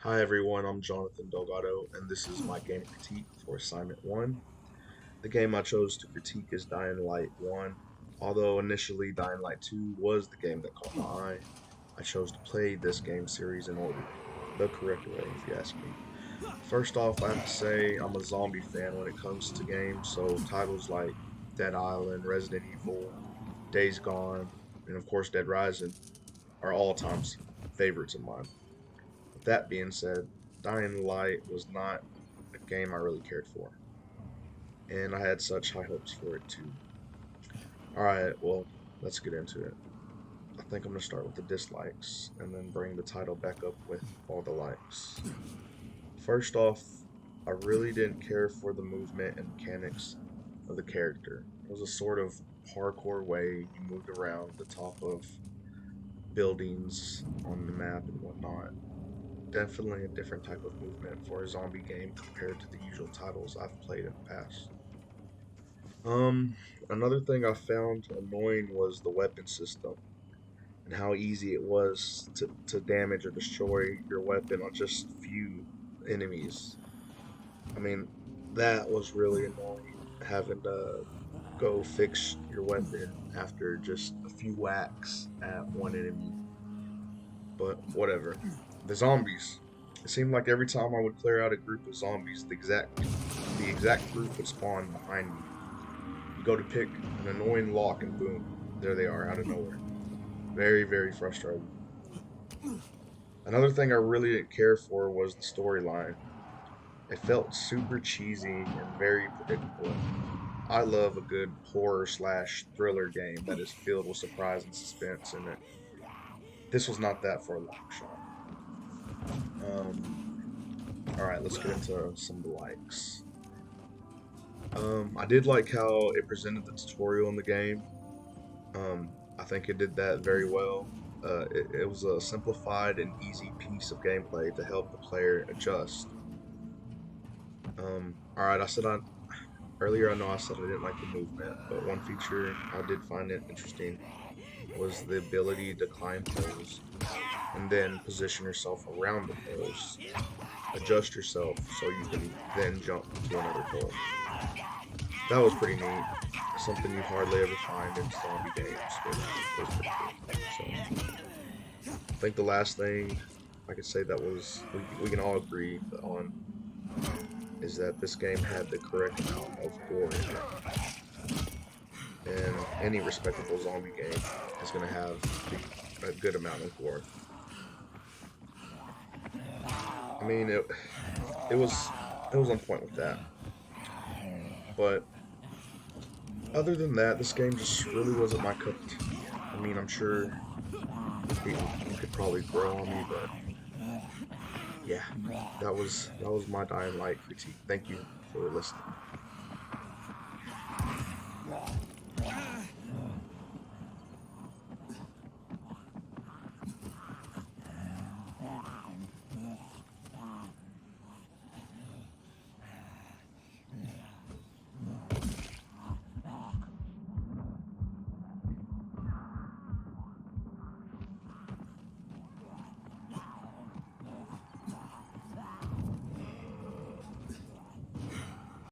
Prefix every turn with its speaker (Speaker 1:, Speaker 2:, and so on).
Speaker 1: Hi everyone, I'm Jonathan Delgado, and this is my game critique for Assignment 1. The game I chose to critique is Dying Light 1. Although initially Dying Light 2 was the game that caught my eye, I chose to play this game series in order, the correct way if you ask me. First off, I have to say I'm a zombie fan when it comes to games, so titles like Dead Island, Resident Evil, Days Gone, and of course Dead Rising are all times favorites of mine. With that being said, Dying Light was not a game I really cared for, and I had such high hopes for it too. Alright, well, let's get into it. I think I'm going to start with the dislikes and then bring the title back up with all the likes. First off, I really didn't care for the movement and mechanics of the character. It was a sort of parkour way you moved around the top of buildings on the map and whatnot. Definitely a different type of movement for a zombie game compared to the usual titles I've played in the past. Um, Another thing I found annoying was the weapon system and how easy it was to damage or destroy your weapon on just few enemies. I mean, that was really annoying having to go fix your weapon after just a few whacks at one enemy. But whatever. The zombies. It seemed like every time I would clear out a group of zombies, the exact group would spawn behind me. You go to pick an annoying lock and boom, there they are out of nowhere. Very, very frustrating. Another thing I really didn't care for was the storyline. It felt super cheesy and very predictable. I love a good horror slash thriller game that is filled with surprise and suspense in it. This was not that for a long shot. Um, Alright, let's get into some of the likes. I did like how it presented the tutorial in the game. I think it did that very well. It was a simplified and easy piece of gameplay to help the player adjust. All right, earlier. I know I said I didn't like the movement, but one feature I did find it interesting was the ability to climb poles and then position yourself around the poles. Adjust yourself so you can then jump to another pole. That was pretty neat. Something you hardly ever find in zombie games, which was pretty cool. So I think the last thing I could say that we can all agree on is that this game had the correct amount of gore in it. And any respectable zombie game is going to have a good amount of gore. I mean, it was it was on point with that. But other than that, this game just really wasn't my cup of tea. I mean, I'm sure you could probably grow on me, but yeah, that was my Dying Light critique. Thank you for listening.